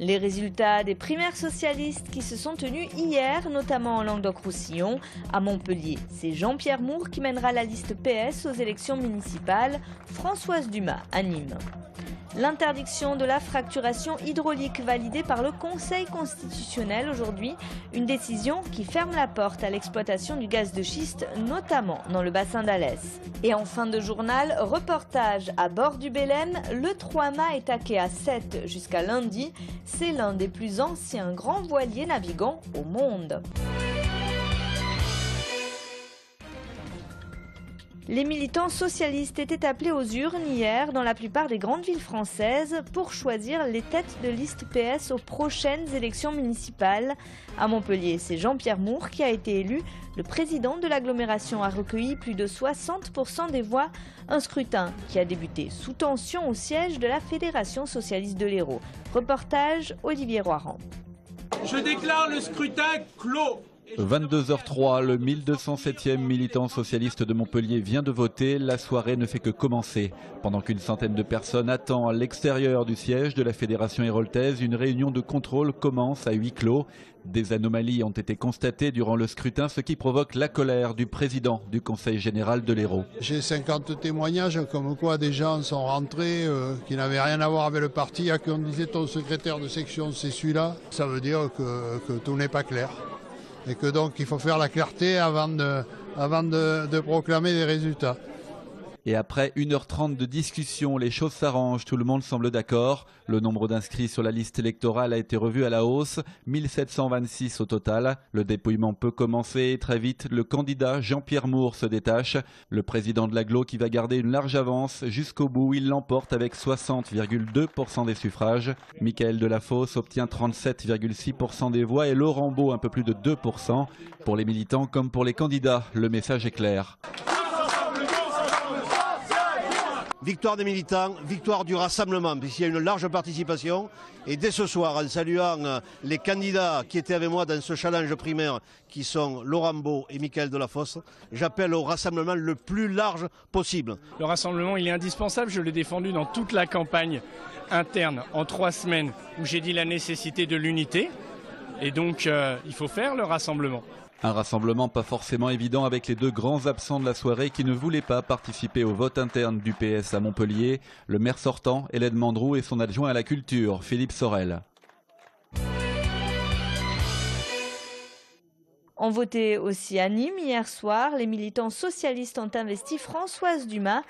Les résultats des primaires socialistes qui se sont tenus hier, notamment en Languedoc-Roussillon. À Montpellier, c'est Jean-Pierre Moore qui mènera la liste PS aux élections municipales, Françoise Dumas à Nîmes. L'interdiction de la fracturation hydraulique validée par le Conseil constitutionnel aujourd'hui, une décision qui ferme la porte à l'exploitation du gaz de schiste, notamment dans le bassin d'Alès. Et en fin de journal, reportage à bord du Belém, le 3 mâts est taqué à 7 jusqu'à lundi. C'est l'un des plus anciens grands voiliers navigants au monde. Les militants socialistes étaient appelés aux urnes hier dans la plupart des grandes villes françaises pour choisir les têtes de liste PS aux prochaines élections municipales. À Montpellier, c'est Jean-Pierre Moore qui a été élu. Le président de l'agglomération a recueilli plus de 60% des voix. Un scrutin qui a débuté sous tension au siège de la Fédération socialiste de l'Hérault. Reportage Olivier Roiran. Je déclare le scrutin clos. 22h03, le 1207e militant socialiste de Montpellier vient de voter. La soirée ne fait que commencer. Pendant qu'une centaine de personnes attend à l'extérieur du siège de la Fédération héroltaise, une réunion de contrôle commence à huis clos. Des anomalies ont été constatées durant le scrutin, ce qui provoque la colère du président du Conseil général de l'Hérault. J'ai 50 témoignages comme quoi des gens sont rentrés qui n'avaient rien à voir avec le parti, à qui on disait ton secrétaire de section c'est celui-là. Ça veut dire que tout n'est pas clair. Et que donc il faut faire la clarté avant de proclamer les résultats. Et après 1h30 de discussion, les choses s'arrangent, tout le monde semble d'accord. Le nombre d'inscrits sur la liste électorale a été revu à la hausse, 1726 au total. Le dépouillement peut commencer et très vite, le candidat Jean-Pierre Moore se détache. Le président de l'agglo qui va garder une large avance jusqu'au bout, il l'emporte avec 60,2% des suffrages. Michael Delafosse obtient 37,6% des voix et Laurent Beau un peu plus de 2%. Pour les militants comme pour les candidats, le message est clair. Victoire des militants, victoire du rassemblement, puisqu'il y a une large participation. Et dès ce soir, en saluant les candidats qui étaient avec moi dans ce challenge primaire, qui sont Laurent Beau et Michael Delafosse, j'appelle au rassemblement le plus large possible. Le rassemblement, il est indispensable. Je l'ai défendu dans toute la campagne interne en 3 semaines, où j'ai dit la nécessité de l'unité. Et donc, il faut faire le rassemblement. Un rassemblement pas forcément évident avec les 2 grands absents de la soirée qui ne voulaient pas participer au vote interne du PS à Montpellier, le maire sortant, Hélène Mandroux, et son adjoint à la culture, Philippe Sorel. On votait aussi à Nîmes hier soir. Les militants socialistes ont investi Françoise Dumas.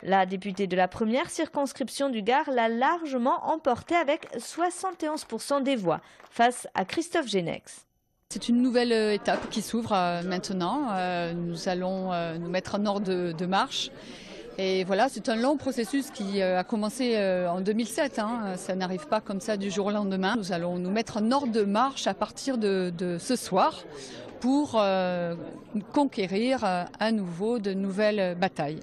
La députée de la première circonscription du Gard l'a largement emportée avec 71% des voix face à Christophe Génex. C'est une nouvelle étape qui s'ouvre maintenant. Nous allons nous mettre en ordre de marche. Et voilà, c'est un long processus qui a commencé en 2007. Ça n'arrive pas comme ça du jour au lendemain. Nous allons nous mettre en ordre de marche à partir de ce soir pour conquérir à nouveau de nouvelles batailles.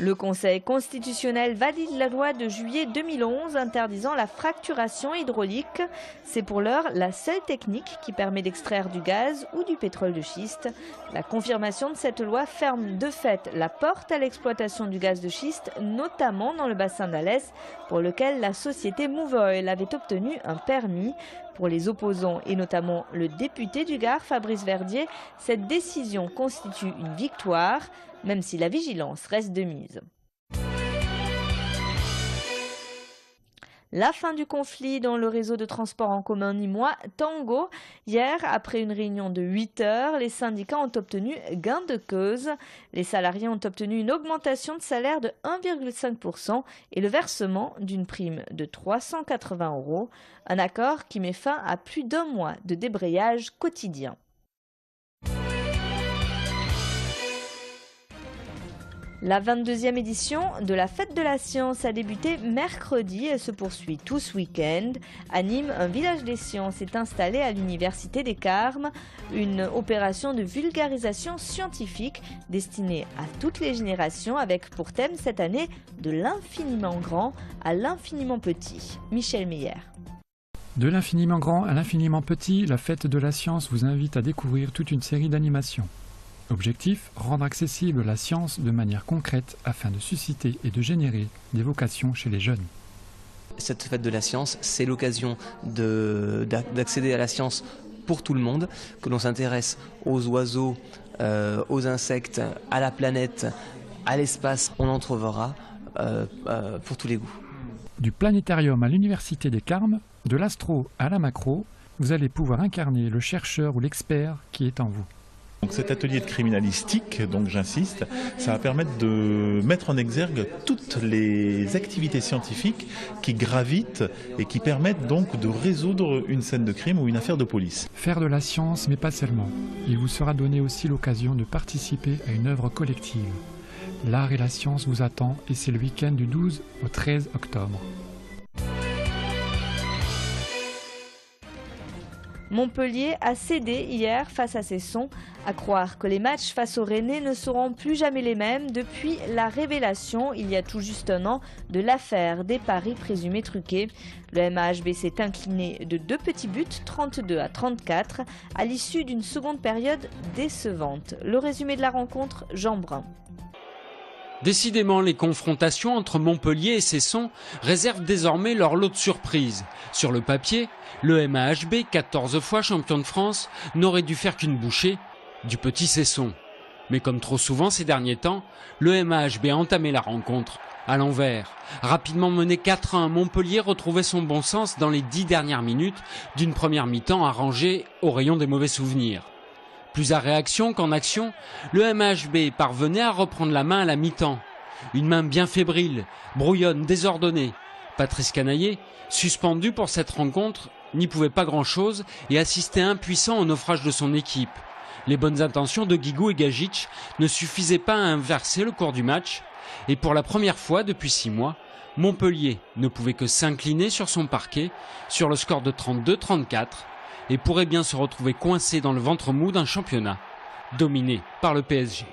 Le Conseil constitutionnel valide la loi de juillet 2011 interdisant la fracturation hydraulique. C'est pour l'heure la seule technique qui permet d'extraire du gaz ou du pétrole de schiste. La confirmation de cette loi ferme de fait la porte à l'exploitation du gaz de schiste, notamment dans le bassin d'Alès, pour lequel la société Move Oil avait obtenu un permis. Pour les opposants et notamment le député du Gard, Fabrice Verdier, cette décision constitue une victoire, même si la vigilance reste de mise. La fin du conflit dans le réseau de transport en commun nîmois Tango. Hier, après une réunion de 8 heures, les syndicats ont obtenu gain de cause. Les salariés ont obtenu une augmentation de salaire de 1,5% et le versement d'une prime de 380 €. Un accord qui met fin à plus d'1 mois de débrayage quotidien. La 22e édition de la Fête de la Science a débuté mercredi et se poursuit tout ce week-end. À Nîmes, un village des sciences est installé à l'Université des Carmes. Une opération de vulgarisation scientifique destinée à toutes les générations avec pour thème cette année de l'infiniment grand à l'infiniment petit. Michel Meyer. De l'infiniment grand à l'infiniment petit, la Fête de la Science vous invite à découvrir toute une série d'animations. Objectif, rendre accessible la science de manière concrète afin de susciter et de générer des vocations chez les jeunes. cette fête de la science, c'est l'occasion d'accéder à la science pour tout le monde, que l'on s'intéresse aux oiseaux, aux insectes, à la planète, à l'espace. On en trouvera pour tous les goûts. Du planétarium à l'université des Carmes, de l'astro à la macro, vous allez pouvoir incarner le chercheur ou l'expert qui est en vous. Donc cet atelier de criminalistique, donc j'insiste, ça va permettre de mettre en exergue toutes les activités scientifiques qui gravitent et qui permettent donc de résoudre une scène de crime ou une affaire de police. Faire de la science, mais pas seulement. Il vous sera donné aussi l'occasion de participer à une œuvre collective. L'art et la science vous attend et c'est le week-end du 12 au 13 octobre. Montpellier a cédé hier face à Cesson. À croire que les matchs face aux Rennais ne seront plus jamais les mêmes depuis la révélation, il y a tout juste un an, de l'affaire des paris présumés truqués. Le MAHB s'est incliné de 2 petits buts, 32 à 34, à l'issue d'une seconde période décevante. Le résumé de la rencontre, Jean Brun. Décidément, les confrontations entre Montpellier et Cesson réservent désormais leur lot de surprises. Sur le papier, le MAHB, 14 fois champion de France, n'aurait dû faire qu'une bouchée du petit Cesson. Mais comme trop souvent ces derniers temps, le MAHB a entamé la rencontre à l'envers. Rapidement mené 4-1, Montpellier retrouvait son bon sens dans les 10 dernières minutes d'une première mi-temps arrangée au rayon des mauvais souvenirs. Plus à réaction qu'en action, le MAHB parvenait à reprendre la main à la mi-temps. Une main bien fébrile, brouillonne, désordonnée. Patrice Canaillé, suspendu pour cette rencontre, n'y pouvait pas grand-chose et assistait impuissant au naufrage de son équipe. Les bonnes intentions de Guigou et Gagic ne suffisaient pas à inverser le cours du match. Et pour la première fois depuis 6 mois, Montpellier ne pouvait que s'incliner sur son parquet sur le score de 32-34. Et pourrait bien se retrouver coincé dans le ventre mou d'un championnat dominé par le PSG.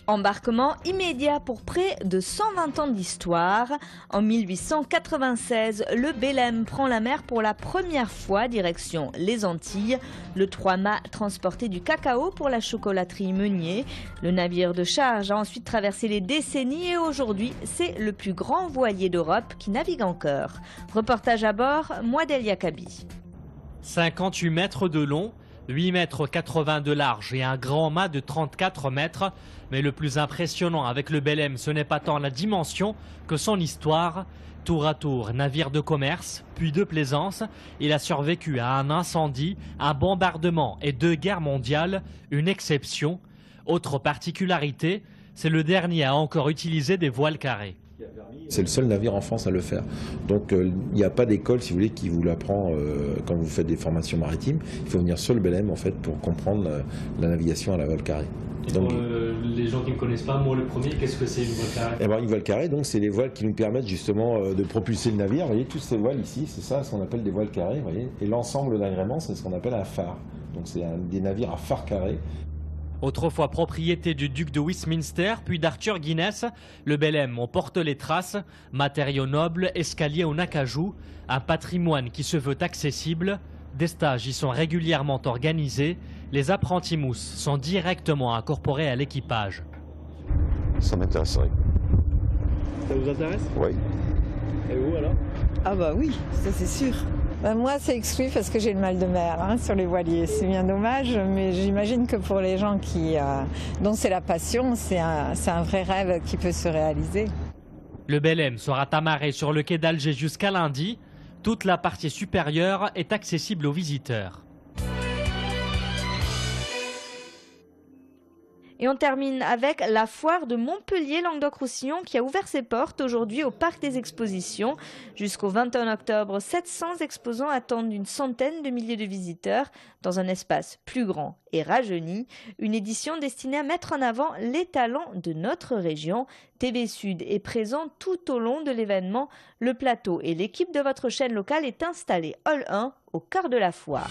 Embarquement immédiat pour près de 120 ans d'histoire. En 1896, le Belém prend la mer pour la première fois direction les Antilles. Le 3 mâts transportait du cacao pour la chocolaterie Meunier. Le navire de charge a ensuite traversé les décennies et aujourd'hui, c'est le plus grand voilier d'Europe qui navigue encore. Reportage à bord, Mouadel Yakabi. 58 mètres de long, 8 mètres 80 de large et un grand mât de 34 mètres. Mais le plus impressionnant avec le Belém, ce n'est pas tant la dimension que son histoire. Tour à tour, navire de commerce, puis de plaisance, il a survécu à un incendie, un bombardement et 2 guerres mondiales, une exception. Autre particularité, c'est le dernier à encore utiliser des voiles carrées. C'est le seul navire en France à le faire. Donc il n'y a pas d'école, si vous voulez, qui vous l'apprend quand vous faites des formations maritimes. Il faut venir sur le Belém en fait pour comprendre la navigation à la voile carrée. Et donc, pour les gens qui ne connaissent pas, moi le premier, qu'est-ce que c'est une voile carrée? Eh ben, une voile carrée, donc c'est les voiles qui nous permettent justement de propulser le navire. Vous voyez, toutes ces voiles ici, c'est ça ce qu'on appelle des voiles carrées. Vous voyez, et l'ensemble d'agrément, c'est ce qu'on appelle un phare. Donc c'est des navires à phare carré. Autrefois propriété du duc de Westminster, puis d'Arthur Guinness, le Belém en porte les traces, matériaux nobles, escaliers en acajou, un patrimoine qui se veut accessible. Des stages y sont régulièrement organisés, les apprentis mousses sont directement incorporés à l'équipage. Ça m'intéresserait. Ça vous intéresse? Oui. Et vous alors? Ah bah oui, ça c'est sûr. Moi, c'est exclu parce que j'ai le mal de mer sur les voiliers. C'est bien dommage, mais j'imagine que pour les gens dont c'est la passion, c'est un vrai rêve qui peut se réaliser. Le Belém sera amarré sur le quai d'Alger jusqu'à lundi. Toute la partie supérieure est accessible aux visiteurs. Et on termine avec la foire de Montpellier-Languedoc-Roussillon qui a ouvert ses portes aujourd'hui au Parc des Expositions. Jusqu'au 21 octobre, 700 exposants attendent une centaine de milliers de visiteurs dans un espace plus grand et rajeuni. Une édition destinée à mettre en avant les talents de notre région. TV Sud est présent tout au long de l'événement. Le plateau et l'équipe de votre chaîne locale est installé Hall 1 au cœur de la foire.